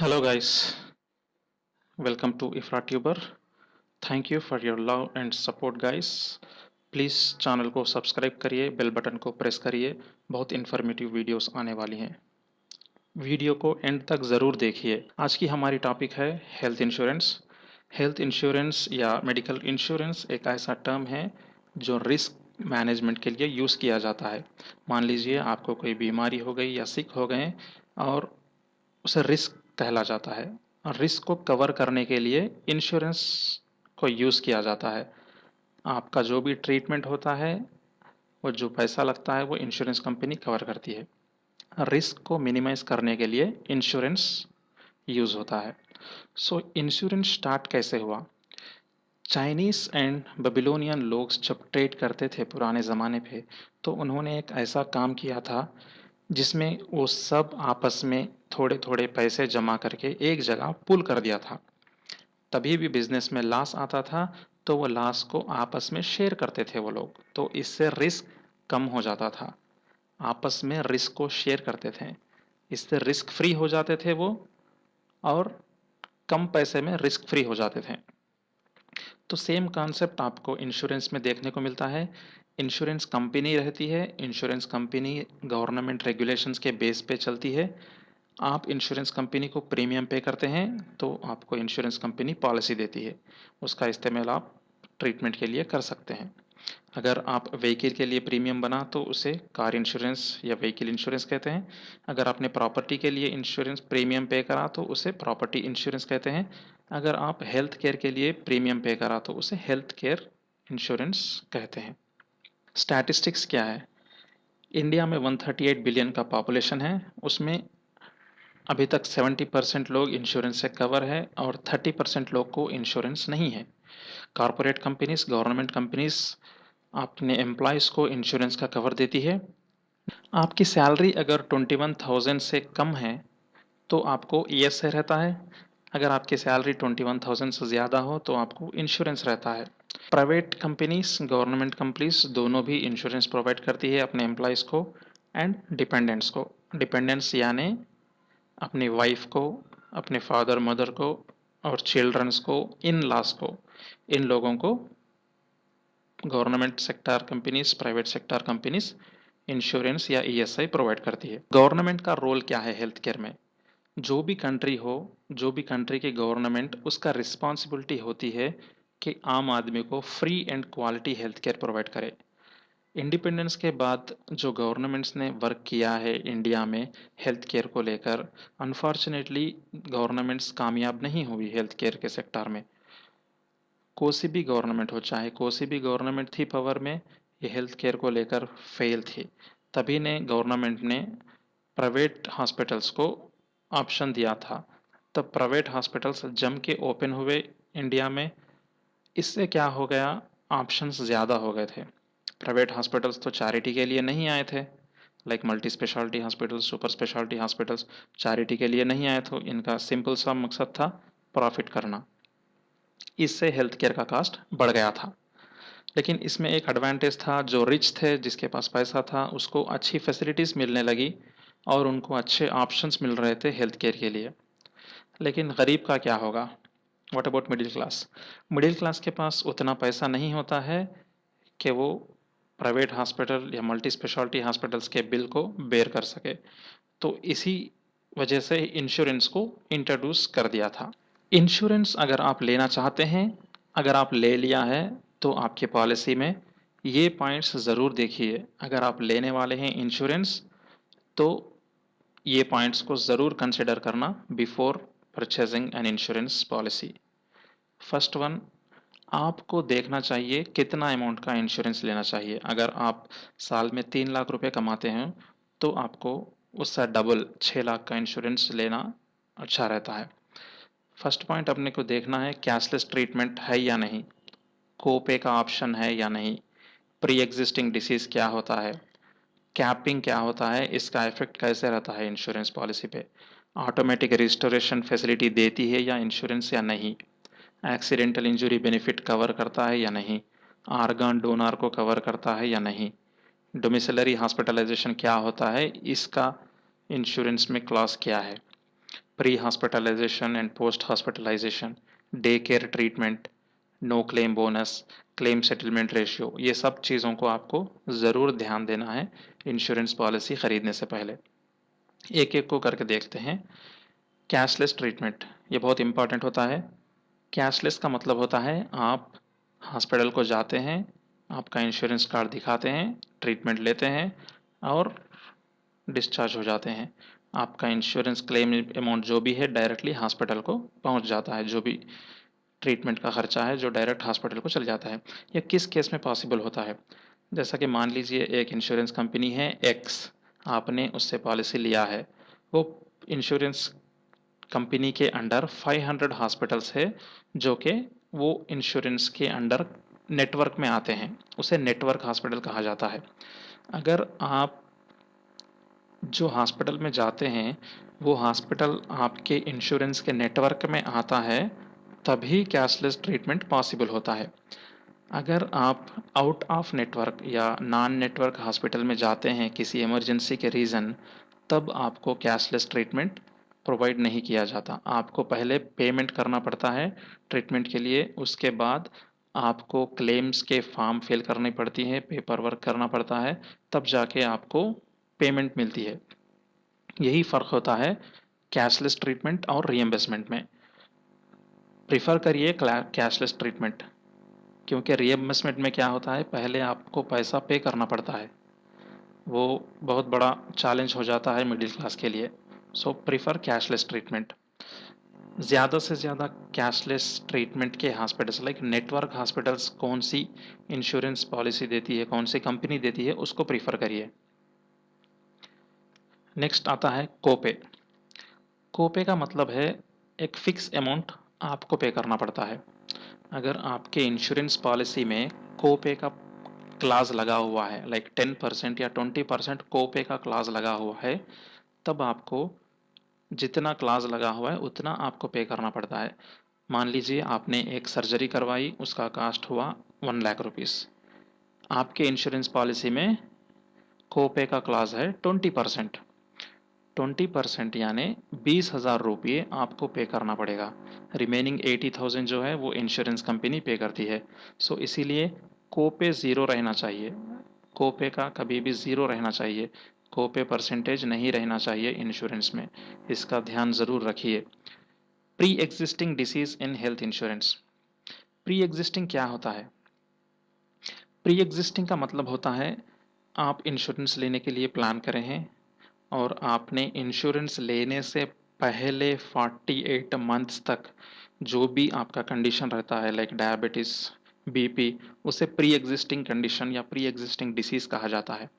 Hello guys, welcome to IfraTuber. Thank you for your love and support guys. Please channel को subscribe करिए, bell button को press करिए, बहुत informative videos आने वाली हैं। वीडियो को एंड तक ज़रूर देखिए। आज की हमारी टॉपिक है हेल्थ इंश्योरेंस। हेल्थ इंश्योरेंस या मेडिकल इंश्योरेंस एक ऐसा टर्म है जो रिस्क मैनेजमेंट के लिए यूज़ किया जाता है। मान लीजिए आपको कोई बीमारी हो गई या सिक हो गए और उसे रिस्क कहला जाता है और रिस्क को कवर करने के लिए इंश्योरेंस को यूज़ किया जाता है। आपका जो भी ट्रीटमेंट होता है वो जो पैसा लगता है वो इंश्योरेंस कंपनी कवर करती है। रिस्क को मिनिमाइज करने के लिए इंश्योरेंस यूज़ होता है। सो इंश्योरेंस स्टार्ट कैसे हुआ? चाइनीज़ एंड बेबीलोनियन लोग जब ट्रेड करते थे पुराने ज़माने पे, तो उन्होंने एक ऐसा काम किया था जिसमें वो सब आपस में थोड़े थोड़े पैसे जमा करके एक जगह पुल कर दिया था। तभी भी बिजनेस में लॉस आता था, तो वो लॉस को आपस में शेयर करते थे वो लोग, तो इससे रिस्क कम हो जाता था। आपस में रिस्क को शेयर करते थे, इससे रिस्क फ्री हो जाते थे वो, और कम पैसे में रिस्क फ्री हो जाते थे। तो सेम कॉन्सेप्ट आपको इंश्योरेंस में देखने को मिलता है। इंश्योरेंस कंपनी रहती है, इंश्योरेंस कंपनी गवर्नमेंट रेगुलेशंस के बेस पे चलती है। आप इंश्योरेंस कंपनी को प्रीमियम पे करते हैं तो आपको इंश्योरेंस कंपनी पॉलिसी देती है, उसका इस्तेमाल आप ट्रीटमेंट के लिए कर सकते हैं। अगर आप व्हीकल के लिए प्रीमियम बना तो उसे कार इंश्योरेंस या व्हीकल इंश्योरेंस कहते हैं। अगर आपने प्रॉपर्टी के लिए इंश्योरेंस प्रीमियम पे करा तो उसे प्रॉपर्टी इंश्योरेंस कहते हैं। अगर आप हेल्थ केयर के लिए प्रीमियम पे करा तो उसे हेल्थ केयर इंश्योरेंस कहते हैं। स्टैटिस्टिक्स क्या है? इंडिया में 138 बिलियन का पॉपुलेशन है, उसमें अभी तक 70% लोग इंश्योरेंस से कवर है और 30% लोग को इंश्योरेंस नहीं है। कॉरपोरेट कंपनीज, गवर्नमेंट कंपनीज अपने एम्प्लॉयज़ को इंश्योरेंस का कवर देती है। आपकी सैलरी अगर 21,000 से कम है तो आपको ईएसआई रहता है। अगर आपकी सैलरी 21,000 से ज़्यादा हो तो आपको इंश्योरेंस रहता है। प्राइवेट कंपनीज, गवर्नमेंट कंपनीज दोनों भी इंश्योरेंस प्रोवाइड करती है अपने एम्प्लॉयज़ को एंड डिपेंडेंट्स को। डिपेंडेंट्स यानी अपनी वाइफ को, अपने फादर मदर को और चिल्ड्रंस को, इन लॉस को, इन लोगों को government sector companies, private sector companies insurance या ईएसआई प्रोवाइड करती है। गवर्नमेंट का रोल क्या है हेल्थ केयर में? जो भी कंट्री हो, जो भी कंट्री की गवर्नमेंट, उसका रिस्पॉन्सिबिलिटी होती है कि आम आदमी को free and quality health care provide करे। इंडिपेंडेंस के बाद जो गवर्नमेंट्स ने वर्क किया है इंडिया में हेल्थ केयर को लेकर, अनफॉर्चुनेटली गवर्नमेंट्स कामयाब नहीं हुई हेल्थ केयर के सेक्टर में। कोई भी गवर्नमेंट हो, चाहे कोई भी गवर्नमेंट थी पावर में, ये हेल्थ केयर को लेकर फेल थी। तभी ने गवर्नमेंट ने प्राइवेट हॉस्पिटल्स को ऑप्शन दिया था। तब प्राइवेट हॉस्पिटल्स जम के ओपन हुए इंडिया में। इससे क्या हो गया, ऑप्शंस ज़्यादा हो गए थे। प्राइवेट हॉस्पिटल्स तो चैरिटी के लिए नहीं आए थे, like multi speciality hospitals, super speciality hospitals charity के लिए नहीं आए थे। इनका सिंपल सा मकसद था प्रॉफिट करना। इससे हेल्थ केयर का कास्ट बढ़ गया था। लेकिन इसमें एक एडवांटेज था, जो रिच थे, जिसके पास पैसा था, उसको अच्छी फैसिलिटीज़ मिलने लगी और उनको अच्छे ऑप्शंस मिल रहे थे हेल्थ केयर के लिए। लेकिन गरीब का क्या होगा? What about middle class? Middle class के पास उतना पैसा नहीं होता है कि वो प्राइवेट हॉस्पिटल या मल्टी स्पेशलिटी हॉस्पिटल्स के बिल को बेयर कर सके। तो इसी वजह से इंश्योरेंस को इंट्रोड्यूस कर दिया था। इंश्योरेंस अगर आप लेना चाहते हैं, अगर आप ले लिया है, तो आपकी पॉलिसी में ये पॉइंट्स ज़रूर देखिए। अगर आप लेने वाले हैं इंश्योरेंस तो ये पॉइंट्स को ज़रूर कंसिडर करना before purchasing an insurance policy. First one, आपको देखना चाहिए कितना अमाउंट का इंश्योरेंस लेना चाहिए। अगर आप साल में 3 लाख रुपए कमाते हैं तो आपको उससे डबल 6 लाख का इंश्योरेंस लेना अच्छा रहता है। फर्स्ट पॉइंट अपने को देखना है कैशलेस ट्रीटमेंट है या नहीं, कोपे का ऑप्शन है या नहीं, प्री एग्जिस्टिंग डिसीज़ क्या होता है, कैपिंग क्या होता है, इसका इफेक्ट कैसे रहता है इंश्योरेंस पॉलिसी पे, ऑटोमेटिक रिस्टोरेशन फैसिलिटी देती है या इंश्योरेंस या नहीं, एक्सीडेंटल इंजरी बेनिफिट कवर करता है या नहीं, आर्गन डोनर को कवर करता है या नहीं, डोमिसिलरी हॉस्पिटलाइजेशन क्या होता है, इसका इंश्योरेंस में क्लॉज क्या है। Pre hospitalisation and post hospitalisation, day care treatment, no claim bonus, claim settlement ratio, ये सब चीज़ों को आपको ज़रूर ध्यान देना है इंश्योरेंस पॉलिसी ख़रीदने से पहले। एक एक को करके देखते हैं। कैशलेस ट्रीटमेंट, ये बहुत इंपॉर्टेंट होता है। कैशलेस का मतलब होता है आप हॉस्पिटल को जाते हैं, आपका इंश्योरेंस कार्ड दिखाते हैं, ट्रीटमेंट लेते हैं और डिस्चार्ज हो जाते हैं। आपका इंश्योरेंस क्लेम अमाउंट जो भी है डायरेक्टली हॉस्पिटल को पहुंच जाता है, जो भी ट्रीटमेंट का खर्चा है जो डायरेक्ट हॉस्पिटल को चल जाता है। यह किस केस में पॉसिबल होता है? जैसा कि मान लीजिए एक इंश्योरेंस कंपनी है एक्स, आपने उससे पॉलिसी लिया है। वो इंश्योरेंस कंपनी के अंडर 500 हॉस्पिटल्स है जो कि वो इंश्योरेंस के अंडर नेटवर्क में आते हैं, उसे नेटवर्क हॉस्पिटल कहा जाता है। अगर आप जो हॉस्पिटल में जाते हैं वो हॉस्पिटल आपके इंश्योरेंस के नेटवर्क में आता है, तभी कैशलेस ट्रीटमेंट पॉसिबल होता है। अगर आप आउट ऑफ नेटवर्क या नॉन नेटवर्क हॉस्पिटल में जाते हैं किसी इमरजेंसी के रीज़न, तब आपको कैशलेस ट्रीटमेंट प्रोवाइड नहीं किया जाता। आपको पहले पेमेंट करना पड़ता है ट्रीटमेंट के लिए, उसके बाद आपको क्लेम्स के फॉर्म फिल करनी पड़ती है, पेपर वर्क करना पड़ता है, तब जाके आपको पेमेंट मिलती है। यही फ़र्क होता है कैशलेस ट्रीटमेंट और रीएम्बर्समेंट में। प्रिफर करिए कैशलेस ट्रीटमेंट, क्योंकि रीएम्बर्समेंट में क्या होता है, पहले आपको पैसा पे करना पड़ता है, वो बहुत बड़ा चैलेंज हो जाता है मिडिल क्लास के लिए। सो प्रिफर कैशलेस ट्रीटमेंट। ज़्यादा से ज़्यादा कैशलेस ट्रीटमेंट के हॉस्पिटल्स लाइक नेटवर्क हॉस्पिटल्स कौन सी इंश्योरेंस पॉलिसी देती है, कौन सी कंपनी देती है, उसको प्रीफर करिए। नेक्स्ट आता है कोपे। कोपे का मतलब है एक फिक्स अमाउंट आपको पे करना पड़ता है। अगर आपके इंश्योरेंस पॉलिसी में कोपे का क्लाज लगा हुआ है, लाइक 10% या 20% कोपे का क्लाज लगा हुआ है, तब आपको जितना क्लाज लगा हुआ है उतना आपको पे करना पड़ता है। मान लीजिए आपने एक सर्जरी करवाई, उसका कास्ट हुआ 1 लाख रुपीज़। आपके इंश्योरेंस पॉलिसी में कोपे का क्लाज है 20%। 20% यानी 20,000 रुपये आपको पे करना पड़ेगा। रिमेनिंग 80,000 जो है वो इंश्योरेंस कंपनी पे करती है। सो इसीलिए कोपे ज़ीरो रहना चाहिए। कोपे का कभी भी ज़ीरो रहना चाहिए, कोपे परसेंटेज नहीं रहना चाहिए इंश्योरेंस में, इसका ध्यान ज़रूर रखिए। Pre existing disease in health insurance. Pre existing क्या होता है? प्री एग्जिस्टिंग का मतलब होता है आप इंश्योरेंस लेने के लिए प्लान करें हैं और आपने इंश्योरेंस लेने से पहले 48 मंथ्स तक जो भी आपका कंडीशन रहता है लाइक डायबिटीज़, बीपी, उसे प्री एग्जिस्टिंग कंडीशन या प्री एग्जिस्टिंग डिसीज़ कहा जाता है।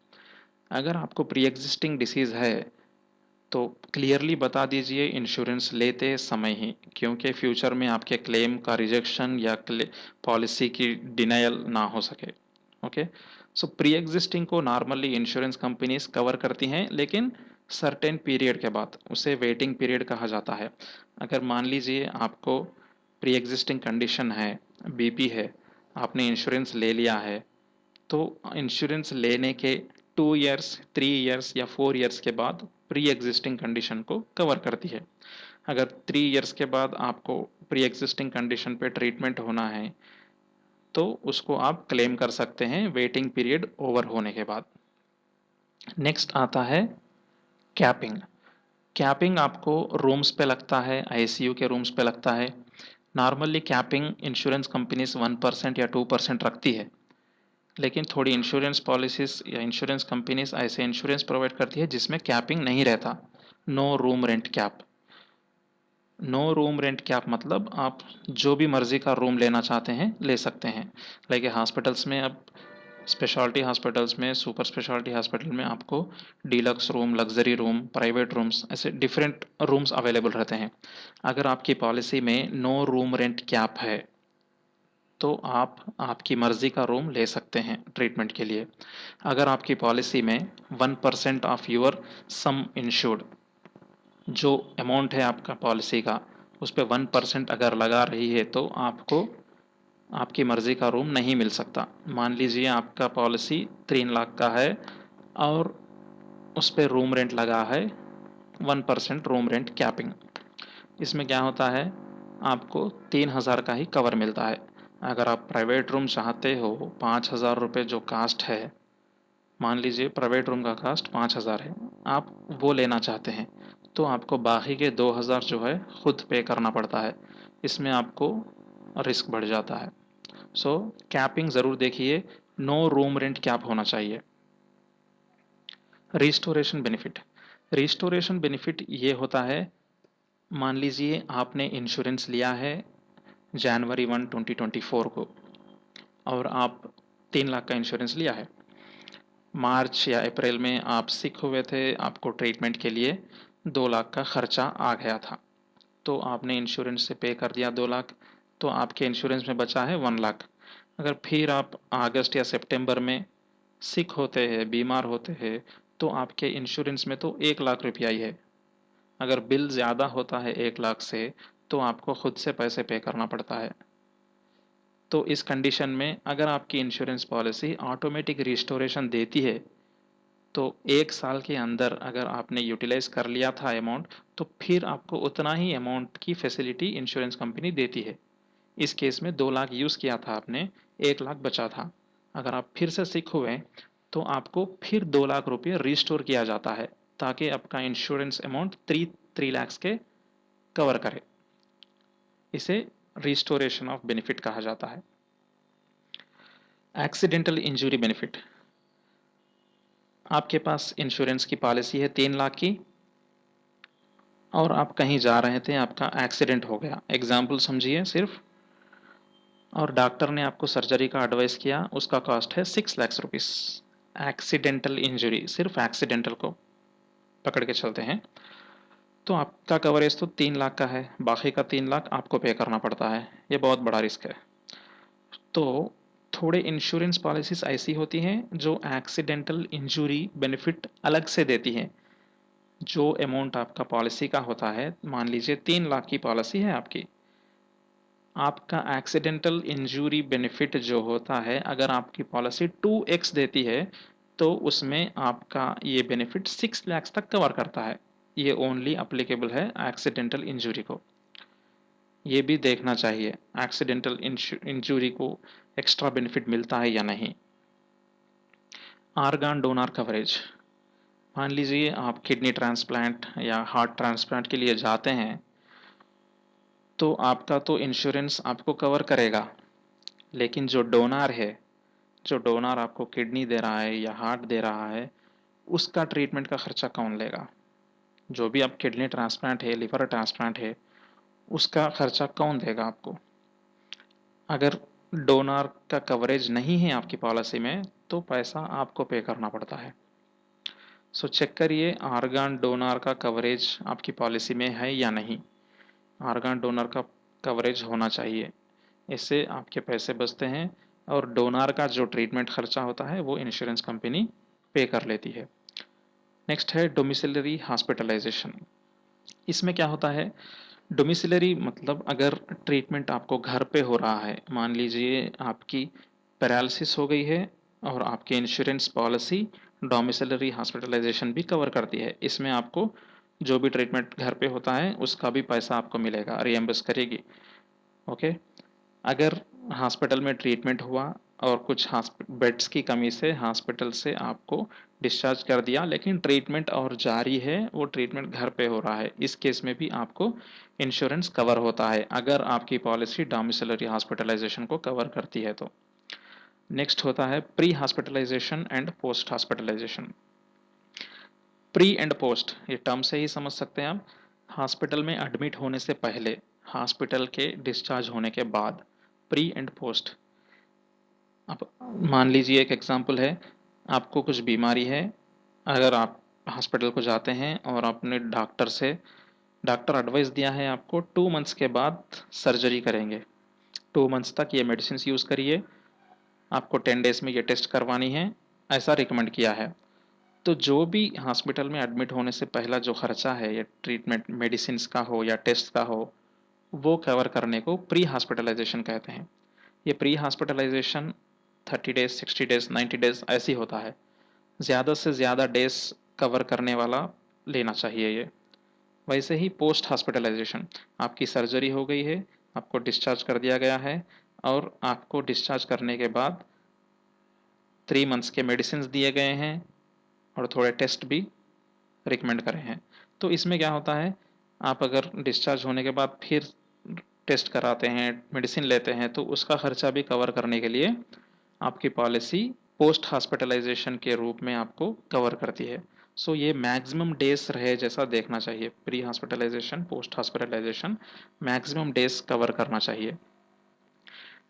अगर आपको प्री एग्जिस्टिंग डिसीज़ है तो क्लियरली बता दीजिए इंश्योरेंस लेते समय ही, क्योंकि फ्यूचर में आपके क्लेम का रिजेक्शन या पॉलिसी की डिनायल ना हो सके। ओके, सो प्री एग्जिस्टिंग को नॉर्मली इंश्योरेंस कंपनीज कवर करती हैं, लेकिन सर्टेन पीरियड के बाद उसे वेटिंग पीरियड कहा जाता है। अगर मान लीजिए आपको प्री एग्जिस्टिंग कंडीशन है, बीपी है, आपने इंश्योरेंस ले लिया है, तो इंश्योरेंस लेने के 2 इयर्स, 3 इयर्स या 4 इयर्स के बाद प्री एग्जिस्टिंग कंडीशन को कवर करती है। अगर 3 इयर्स के बाद आपको प्री एग्जिस्टिंग कंडीशन पे ट्रीटमेंट होना है तो उसको आप क्लेम कर सकते हैं वेटिंग पीरियड ओवर होने के बाद। नेक्स्ट आता है कैपिंग। कैपिंग आपको रूम्स पे लगता है, आईसीयू के रूम्स पे लगता है। नॉर्मली कैपिंग इंश्योरेंस कंपनीज 1% या 2% रखती है, लेकिन थोड़ी इंश्योरेंस पॉलिसीज या इंश्योरेंस कंपनीज ऐसे इंश्योरेंस प्रोवाइड करती है जिसमें कैपिंग नहीं रहता। No room rent cap. No room rent cap मतलब आप जो भी मर्जी का रूम लेना चाहते हैं ले सकते हैं। लाइक हॉस्पिटल्स में अब स्पेशलिटी हॉस्पिटल्स में, सुपर स्पेशलिटी हॉस्पिटल में आपको deluxe room, luxury room, private rooms, ऐसे डिफरेंट रूम्स अवेलेबल रहते हैं। अगर आपकी पॉलिसी में नो रूम रेंट कैप है तो आप आपकी मर्ज़ी का रूम ले सकते हैं ट्रीटमेंट के लिए। अगर आपकी पॉलिसी में 1% ऑफ योर सम इंश्योर्ड, जो अमाउंट है आपका पॉलिसी का, उस पे 1% अगर लगा रही है तो आपको आपकी मर्ज़ी का रूम नहीं मिल सकता। मान लीजिए आपका पॉलिसी 3 लाख का है और उस पे रूम रेंट लगा है 1% रूम रेंट कैपिंग, इसमें क्या होता है, आपको 3000 का ही कवर मिलता है। अगर आप प्राइवेट रूम चाहते हो, 5000 रुपये जो कास्ट है, मान लीजिए प्राइवेट रूम का कास्ट 5000 है, आप वो लेना चाहते हैं, तो आपको बाकी के 2000 जो है खुद पे करना पड़ता है। इसमें आपको रिस्क बढ़ जाता है। सो कैपिंग ज़रूर देखिए, नो रूम रेंट कैप होना चाहिए। रिस्टोरेशन बेनिफिट, रिस्टोरेशन बेनिफिट ये होता है, मान लीजिए आपने इंश्योरेंस लिया है जनवरी 1 2024 को, और आप 3 लाख का इंश्योरेंस लिया है। मार्च या अप्रैल में आप सिक हुए थे, आपको ट्रीटमेंट के लिए 2 लाख का खर्चा आ गया था, तो आपने इंश्योरेंस से पे कर दिया 2 लाख, तो आपके इंश्योरेंस में बचा है 1 लाख। अगर फिर आप अगस्त या सितंबर में सिक होते हैं, बीमार होते हैं, तो आपके इंश्योरेंस में तो 1 लाख रुपया ही है। अगर बिल ज़्यादा होता है 1 लाख से, तो आपको खुद से पैसे पे करना पड़ता है। तो इस कंडीशन में अगर आपकी इंश्योरेंस पॉलिसी ऑटोमेटिक रिस्टोरेशन देती है, तो 1 साल के अंदर अगर आपने यूटिलाइज कर लिया था अमाउंट, तो फिर आपको उतना ही अमाउंट की फैसिलिटी इंश्योरेंस कंपनी देती है। इस केस में 2 लाख यूज़ किया था आपने, 1 लाख बचा था। अगर आप फिर से सिक हुए, तो आपको फिर 2 लाख रुपये रिस्टोर किया जाता है, ताकि आपका इंश्योरेंस अमाउंट 3 लैक्स के कवर करे। इसे रिस्टोरेशन ऑफ बेनिफिट कहा जाता है। एक्सीडेंटल इंजरी बेनिफिट, आपके पास इंश्योरेंस की पॉलिसी है 3 लाख की, और आप कहीं जा रहे थे, आपका एक्सीडेंट हो गया, एग्जाम्पल समझिए सिर्फ, और डॉक्टर ने आपको सर्जरी का एडवाइस किया, उसका कॉस्ट है 6 लाख रुपीस। एक्सीडेंटल इंजरी, सिर्फ एक्सीडेंटल को पकड़ के चलते हैं, तो आपका कवरेज तो 3 लाख का है, बाकी का 3 लाख आपको पे करना पड़ता है। ये बहुत बड़ा रिस्क है। तो थोड़े इंश्योरेंस पॉलिसीज ऐसी होती हैं जो एक्सीडेंटल इंजरी बेनिफिट अलग से देती हैं। जो अमाउंट आपका पॉलिसी का होता है, मान लीजिए 3 लाख की पॉलिसी है आपकी, आपका एक्सीडेंटल इंजरी बेनिफिट जो होता है, अगर आपकी पॉलिसी 2x देती है, तो उसमें आपका ये बेनिफिट 6 लाख तक कवर करता है। ये ओनली अप्लीकेबल है एक्सीडेंटल इंजरी को। ये भी देखना चाहिए एक्सीडेंटल इंजरी को एक्स्ट्रा बेनिफिट मिलता है या नहीं। आर्गन डोनर कवरेज, मान लीजिए आप किडनी ट्रांसप्लांट या हार्ट ट्रांसप्लांट के लिए जाते हैं, तो आपका तो इंश्योरेंस आपको कवर करेगा, लेकिन जो डोनर है, जो डोनर आपको किडनी दे रहा है या हार्ट दे रहा है, उसका ट्रीटमेंट का खर्चा कौन लेगा? जो भी आप किडनी ट्रांसप्लांट है, लिवर ट्रांसप्लांट है, उसका खर्चा कौन देगा आपको? अगर डोनर का कवरेज नहीं है आपकी पॉलिसी में, तो पैसा आपको पे करना पड़ता है। सो चेक करिए आर्गन डोनर का कवरेज आपकी पॉलिसी में है या नहीं। आर्गन डोनर का कवरेज होना चाहिए, इससे आपके पैसे बचते हैं, और डोनर का जो ट्रीटमेंट खर्चा होता है वो इंश्योरेंस कंपनी पे कर लेती है। नेक्स्ट है डोमिसिलरी हॉस्पिटलाइजेशन। इसमें क्या होता है, डोमिसिलरी मतलब अगर ट्रीटमेंट आपको घर पे हो रहा है, मान लीजिए आपकी पैरालिसिस हो गई है, और आपकी इंश्योरेंस पॉलिसी डोमिसिलरी हॉस्पिटलाइजेशन भी कवर करती है। इसमें आपको जो भी ट्रीटमेंट घर पे होता है उसका भी पैसा आपको मिलेगा, रिएम्बर्स करेगी। ओके। अगर हॉस्पिटल में ट्रीटमेंट हुआ और कुछ बेड्स की कमी से हॉस्पिटल से आपको डिस्चार्ज कर दिया, लेकिन ट्रीटमेंट और जारी है, वो ट्रीटमेंट घर पे हो रहा है, इस केस में भी आपको इंश्योरेंस कवर होता है, अगर आपकी पॉलिसी डोमिसिलरी हॉस्पिटलाइजेशन को कवर करती है तो। नेक्स्ट होता है pre hospitalisation and post hospitalisation. Pre and post, ये टर्म से ही समझ सकते हैं आप। हॉस्पिटल में एडमिट होने से पहले, हॉस्पिटल के डिस्चार्ज होने के बाद, प्री एंड पोस्ट। अब मान लीजिए एक एग्जांपल है, आपको कुछ बीमारी है, अगर आप हॉस्पिटल को जाते हैं और आपने डॉक्टर एडवाइस दिया है आपको 2 मंथ्स के बाद सर्जरी करेंगे, 2 मंथ्स तक ये मेडिसिन यूज़ करिए, आपको 10 डेज में ये टेस्ट करवानी है, ऐसा रिकमेंड किया है। तो जो भी हॉस्पिटल में एडमिट होने से पहला जो खर्चा है, ये ट्रीटमेंट मेडिसिन का हो या टेस्ट का हो, वो कवर करने को प्री हॉस्पिटलाइजेशन कहते हैं। ये pre hospitalisation 30 days, 60 days, 90 days ऐसी होता है, ज़्यादा से ज़्यादा डेज कवर करने वाला लेना चाहिए ये। वैसे ही पोस्ट हॉस्पिटलाइजेशन, आपकी सर्जरी हो गई है, आपको डिस्चार्ज कर दिया गया है और आपको डिस्चार्ज करने के बाद 3 मंथ्स के मेडिसिन दिए गए हैं और थोड़े टेस्ट भी रिकमेंड करे हैं। तो इसमें क्या होता है, आप अगर डिस्चार्ज होने के बाद फिर टेस्ट कराते हैं, मेडिसिन लेते हैं, तो उसका खर्चा भी कवर करने के लिए आपकी पॉलिसी पोस्ट हॉस्पिटलाइजेशन के रूप में आपको कवर करती है। सो ये मैक्सिमम डेज रहे जैसा देखना चाहिए, pre hospitalisation post hospitalisation maximum days cover करना चाहिए।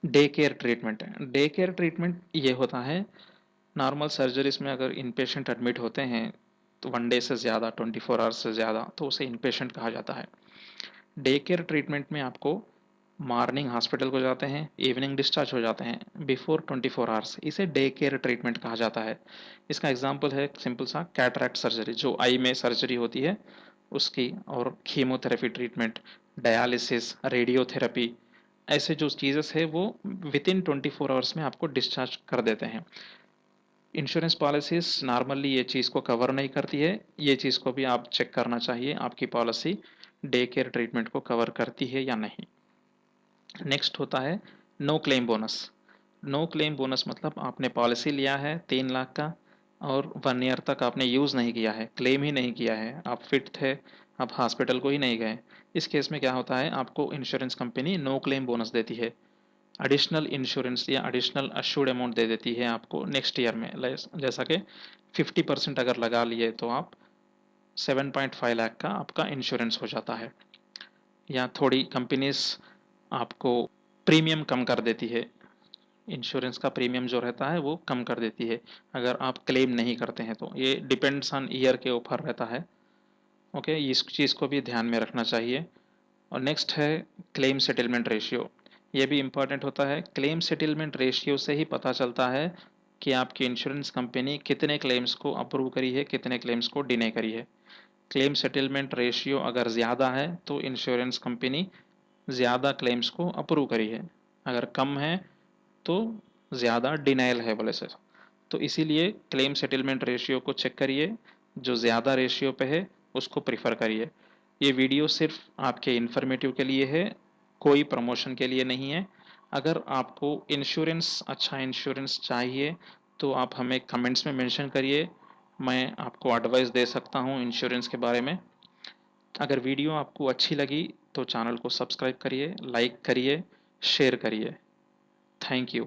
Day care treatment, day care treatment ये होता है, नॉर्मल सर्जरीज में अगर इनपेशेंट एडमिट होते हैं तो 1 डे से ज़्यादा, 24 आवर्स से ज़्यादा, तो उसे इनपेशेंट कहा जाता है। डे केयर ट्रीटमेंट में आपको मॉर्निंग हॉस्पिटल को जाते हैं, इवनिंग डिस्चार्ज हो जाते हैं बिफोर 24 आवर्स, इसे डे केयर ट्रीटमेंट कहा जाता है। इसका एग्जांपल है सिंपल सा कैटरैक्ट सर्जरी, जो आई में सर्जरी होती है उसकी, और कीमोथेरेपी ट्रीटमेंट, डायलिसिस, रेडियोथेरेपी, ऐसे जो चीज़ें है वो विद इन 24 आवर्स में आपको डिस्चार्ज कर देते हैं। इंश्योरेंस पॉलिसीज नॉर्मली ये चीज़ को कवर नहीं करती है, ये चीज़ को भी आप चेक करना चाहिए आपकी पॉलिसी डे केयर ट्रीटमेंट को कवर करती है या नहीं। नेक्स्ट होता है no claim bonus. No claim bonus मतलब आपने पॉलिसी लिया है 3 लाख का और 1 ईयर तक आपने यूज़ नहीं किया है, क्लेम ही नहीं किया है, आप फिट थे, आप हॉस्पिटल को ही नहीं गए। इस केस में क्या होता है, आपको insurance company no claim bonus देती है, एडिशनल इंश्योरेंस या एडिशनल अश्योर्ड अमाउंट दे देती है आपको नेक्स्ट ईयर में। जैसा कि 50% अगर लगा लिए तो आप 7.5 लाख का आपका इंश्योरेंस हो जाता है। या थोड़ी कंपनीज आपको प्रीमियम कम कर देती है, इंश्योरेंस का प्रीमियम जो रहता है वो कम कर देती है अगर आप क्लेम नहीं करते हैं, तो ये डिपेंड्स ऑन ईयर के ऊपर रहता है। ओके, इस चीज़ को भी ध्यान में रखना चाहिए। और नेक्स्ट है क्लेम सेटलमेंट रेशियो, ये भी इम्पॉर्टेंट होता है। क्लेम सेटलमेंट रेशियो से ही पता चलता है कि आपकी इंश्योरेंस कंपनी कितने क्लेम्स को अप्रूव करी है, कितने क्लेम्स को डिने करी है। क्लेम सेटलमेंट रेशियो अगर ज़्यादा है तो इंश्योरेंस कंपनी ज़्यादा क्लेम्स को अप्रूव करी है, अगर कम है तो ज़्यादा डिनाइल है बोले से। तो इसीलिए क्लेम सेटलमेंट रेशियो को चेक करिए, जो ज़्यादा रेशियो पे है उसको प्रिफर करिए। ये वीडियो सिर्फ आपके इन्फॉर्मेटिव के लिए है, कोई प्रमोशन के लिए नहीं है। अगर आपको इंश्योरेंस, अच्छा इंश्योरेंस चाहिए तो आप हमें कमेंट्स में मेंशन करिए, मैं आपको एडवाइस दे सकता हूँ इंश्योरेंस के बारे में। अगर वीडियो आपको अच्छी लगी तो चैनल को सब्सक्राइब करिए, लाइक करिए, शेयर करिए। Thank you.